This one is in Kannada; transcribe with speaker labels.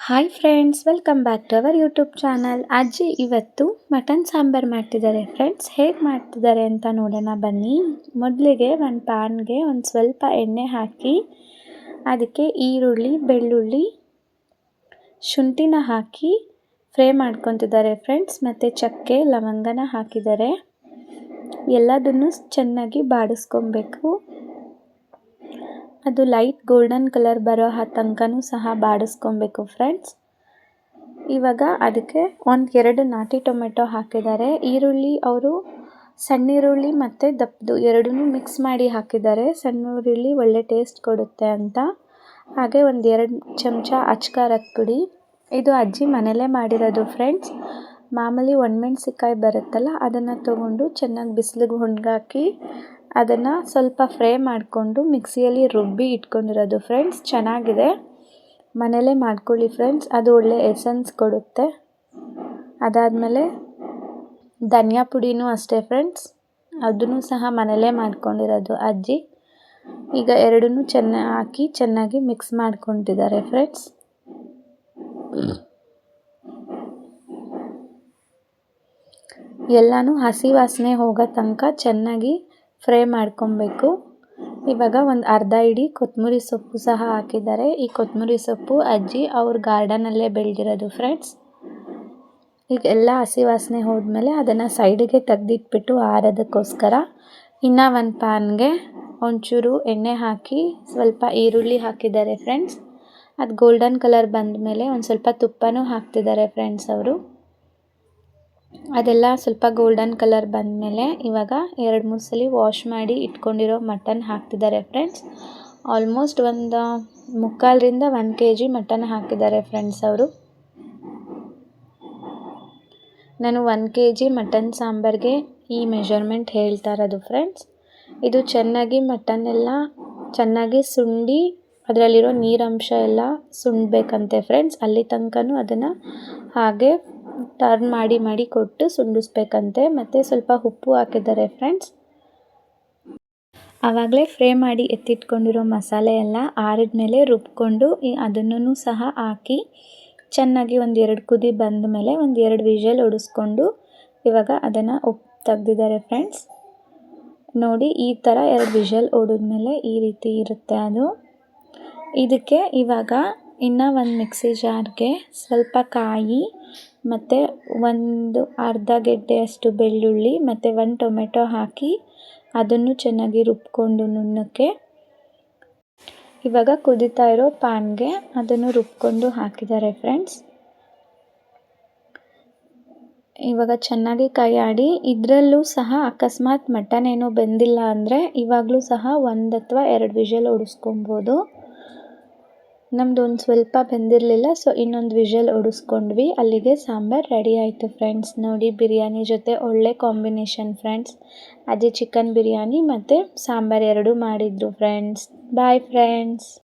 Speaker 1: Hi friends, welcome back to our YouTube channel. ಅಜ್ಜಿ ಇವತ್ತು ಮಟನ್ ಸಾಂಬಾರು ಮಾಡ್ತಿದ್ದಾರೆ ಫ್ರೆಂಡ್ಸ್. ಹೇಗೆ ಮಾಡ್ತಿದ್ದಾರೆ ಅಂತ ನೋಡೋಣ ಬನ್ನಿ. ಮೊದಲಿಗೆ ಒಂದು ಪ್ಯಾನ್ಗೆ ಒಂದು ಸ್ವಲ್ಪ ಎಣ್ಣೆ ಹಾಕಿ ಅದಕ್ಕೆ ಈರುಳ್ಳಿ, ಬೆಳ್ಳುಳ್ಳಿ, ಶುಂಠಿನ ಹಾಕಿ ಫ್ರೈ ಮಾಡ್ಕೊತಿದ್ದಾರೆ ಫ್ರೆಂಡ್ಸ್. ಮತ್ತು ಚಕ್ಕೆ, ಲವಂಗನ ಹಾಕಿದ್ದಾರೆ. ಎಲ್ಲದನ್ನು ಚೆನ್ನಾಗಿ ಬಾಡಿಸ್ಕೊಬೇಕು. ಅದು ಲೈಟ್ ಗೋಲ್ಡನ್ ಕಲರ್ ಬರೋ ತನಕನೂ ಸಹ ಬಾಡಿಸ್ಕೊಬೇಕು ಫ್ರೆಂಡ್ಸ್. ಇವಾಗ ಅದಕ್ಕೆ 1-2 ನಾಟಿ ಟೊಮೆಟೊ ಹಾಕಿದ್ದಾರೆ. ಈರುಳ್ಳಿ ಅವರು ಸಣ್ಣ ಈರುಳ್ಳಿ ಮತ್ತು ದಪ್ಪದು ಎರಡನ್ನೂ ಮಿಕ್ಸ್ ಮಾಡಿ ಹಾಕಿದ್ದಾರೆ. ಸಣ್ಣ ಈರುಳ್ಳಿ ಒಳ್ಳೆ ಟೇಸ್ಟ್ ಕೊಡುತ್ತೆ ಅಂತ. ಹಾಗೆ 1-2 ಚಮಚ ಅಚ್ಕಾರದ ಪುಡಿ. ಇದು ಅಜ್ಜಿ ಮನೆಯಲ್ಲೇ ಮಾಡಿರೋದು ಫ್ರೆಂಡ್ಸ್. ಮಾಮೂಲಿ ಒಣಮೆಣ್ಸಿಕಾಯಿ ಬರುತ್ತಲ್ಲ, ಅದನ್ನು ತೊಗೊಂಡು ಚೆನ್ನಾಗಿ ಬಿಸಿಲಿಗೆ ಒಣಗಾಕಿ ಅದನ್ನು ಸ್ವಲ್ಪ ಫ್ರೈ ಮಾಡಿಕೊಂಡು ಮಿಕ್ಸಿಯಲ್ಲಿ ರುಬ್ಬಿ ಇಟ್ಕೊಂಡಿರೋದು ಫ್ರೆಂಡ್ಸ್. ಚೆನ್ನಾಗಿದೆ, ಮನೇಲೇ ಮಾಡ್ಕೊಳ್ಳಿ ಫ್ರೆಂಡ್ಸ್, ಅದು ಒಳ್ಳೆ ಎಸೆನ್ಸ್ ಕೊಡುತ್ತೆ. ಅದಾದಮೇಲೆ ಧನಿಯಾ ಪುಡಿನೂ ಅಷ್ಟೇ ಫ್ರೆಂಡ್ಸ್, ಅದನ್ನು ಸಹ ಮನೇಲೇ ಮಾಡ್ಕೊಂಡಿರೋದು ಅಜ್ಜಿ. ಈಗ ಎರಡನ್ನೂ ಚೆನ್ನಾಗಿ ಮಿಕ್ಸ್ ಮಾಡ್ಕೊತಿದ್ದಾರೆ ಫ್ರೆಂಡ್ಸ್. ಎಲ್ಲನೂ ಹಸಿ ವಾಸನೆ ಹೋಗೋ ತನಕ ಚೆನ್ನಾಗಿ ಫ್ರೈ ಮಾಡ್ಕೊಬೇಕು. ಇವಾಗ ಒಂದು ಅರ್ಧ ಹಿಡಿ ಕೊತ್ತಂಬರಿ ಸೊಪ್ಪು ಸಹ ಹಾಕಿದ್ದಾರೆ. ಈ ಕೊತ್ತಂಬರಿ ಸೊಪ್ಪು ಅಜ್ಜಿ ಅವ್ರ ಗಾರ್ಡನಲ್ಲೇ ಬೆಳೆದಿರೋದು ಫ್ರೆಂಡ್ಸ್. ಈಗ ಎಲ್ಲ ಹಸಿ ವಾಸನೆ ಹೋದ್ಮೇಲೆ ಅದನ್ನು ಸೈಡಿಗೆ ತೆಗೆದಿಟ್ಬಿಟ್ಟು ಆರೋದಕ್ಕೋಸ್ಕರ ಇನ್ನೂ ಒಂದು ಪ್ಯಾನ್ಗೆ ಒಂಚೂರು ಎಣ್ಣೆ ಹಾಕಿ ಸ್ವಲ್ಪ ಈರುಳ್ಳಿ ಹಾಕಿದ್ದಾರೆ ಫ್ರೆಂಡ್ಸ್. ಅದು ಗೋಲ್ಡನ್ ಕಲರ್ ಬಂದ ಮೇಲೆ ಒಂದು ಸ್ವಲ್ಪ ತುಪ್ಪನೂ ಹಾಕ್ತಿದ್ದಾರೆ ಫ್ರೆಂಡ್ಸ್ ಅವರು. ಅದೆಲ್ಲ ಸ್ವಲ್ಪ ಗೋಲ್ಡನ್ ಕಲರ್ ಬಂದಮೇಲೆ ಇವಾಗ 2-3 ಸಲ ವಾಶ್ ಮಾಡಿ ಇಟ್ಕೊಂಡಿರೋ ಮಟನ್ ಹಾಕ್ತಿದ್ದಾರೆ ಫ್ರೆಂಡ್ಸ್. ಆಲ್ಮೋಸ್ಟ್ ಒಂದು 1/4-1 kg ಮಟನ್ ಹಾಕಿದ್ದಾರೆ ಫ್ರೆಂಡ್ಸ್ ಅವರು. ನಾನು 1 kg ಮಟನ್ ಸಾಂಬಾರಿಗೆ ಈ ಮೆಜರ್ಮೆಂಟ್ ಹೇಳ್ತಾ ಇರೋದು ಫ್ರೆಂಡ್ಸ್. ಇದು ಚೆನ್ನಾಗಿ ಮಟನ್ ಎಲ್ಲ ಚೆನ್ನಾಗಿ ಸುಂಡಿ ಅದರಲ್ಲಿರೋ ನೀರಂಶ ಎಲ್ಲ ಸುಂಡಬೇಕಂತೆ ಫ್ರೆಂಡ್ಸ್. ಅಲ್ಲಿ ತನಕನೂ ಅದನ್ನು ಹಾಗೆ ಟರ್ನ್ ಮಾಡಿ ಕೊಟ್ಟು ಸುಂಡಿಸ್ಬೇಕಂತೆ. ಮತ್ತು ಸ್ವಲ್ಪ ಉಪ್ಪು ಹಾಕಿದ್ದಾರೆ ಫ್ರೆಂಡ್ಸ್. ಆವಾಗಲೇ ಫ್ರೈ ಮಾಡಿ ಎತ್ತಿಟ್ಕೊಂಡಿರೋ ಮಸಾಲೆ ಎಲ್ಲ ಆರಿದ ಮೇಲೆ ರುಬ್ಕೊಂಡು ಅದನ್ನು ಸಹ ಹಾಕಿ ಚೆನ್ನಾಗಿ 1-2 ಕುದಿ ಬಂದ ಮೇಲೆ 1-2 ವಿಷಲ್ ಹೊಡಿಸ್ಕೊಂಡು ಇವಾಗ ಅದನ್ನು ತೆಗ್ದಿದ್ದಾರೆ ಫ್ರೆಂಡ್ಸ್. ನೋಡಿ, ಈ ಥರ 2 ವಿಷಲ್ ಹೊಡೆದ್ಮೇಲೆ ಈ ರೀತಿ ಇರುತ್ತೆ ಅದು. ಇದಕ್ಕೆ ಇವಾಗ ಇನ್ನೂ ಒಂದು ಮಿಕ್ಸಿ ಜಾರ್ಗೆ ಸ್ವಲ್ಪ ಕಾಯಿ ಮತ್ತು ಒಂದು ಅರ್ಧ ಗೆಡ್ಡೆಯಷ್ಟು ಬೆಳ್ಳುಳ್ಳಿ ಮತ್ತು 1 ಟೊಮೆಟೊ ಹಾಕಿ ಅದನ್ನು ಚೆನ್ನಾಗಿ ರುಬ್ಕೊಂಡು ನುಣ್ಣಕ್ಕೆ ಇವಾಗ ಕುದೀತಾ ಇರೋ ಪ್ಯಾನ್ಗೆ ಅದನ್ನು ರುಬ್ಕೊಂಡು ಹಾಕಿದ್ದಾರೆ ಫ್ರೆಂಡ್ಸ್. ಇವಾಗ ಚೆನ್ನಾಗಿ ಕೈ ಆಡಿ ಇದರಲ್ಲೂ ಸಹ ಅಕಸ್ಮಾತ್ ಮಟನ್ ಏನೋ ಬೆಂದಿಲ್ಲ ಅಂದರೆ ಇವಾಗಲೂ ಸಹ 1 ಅಥವಾ 2 ವಿಷಲ್ ಹೊಡಿಸ್ಕೊಬೋದು. ನಮ್ಮದು ಒಂದು ಸ್ವಲ್ಪ ಬೆಂದಿರಲಿಲ್ಲ, ಸೊ ಇನ್ನೊಂದು ವಿಷಲ್ ಹೊಡಿಸ್ಕೊಂಡ್ವಿ. ಅಲ್ಲಿಗೆ ಸಾಂಬಾರು ರೆಡಿ ಆಯಿತು ಫ್ರೆಂಡ್ಸ್. ನೋಡಿ, ಬಿರಿಯಾನಿ ಜೊತೆ ಒಳ್ಳೆ ಕಾಂಬಿನೇಷನ್ ಫ್ರೆಂಡ್ಸ್. ಅದೇ ಚಿಕನ್ ಬಿರಿಯಾನಿ ಮತ್ತು ಸಾಂಬಾರು ಎರಡೂ ಮಾಡಿದ್ರು ಫ್ರೆಂಡ್ಸ್. Bye friends.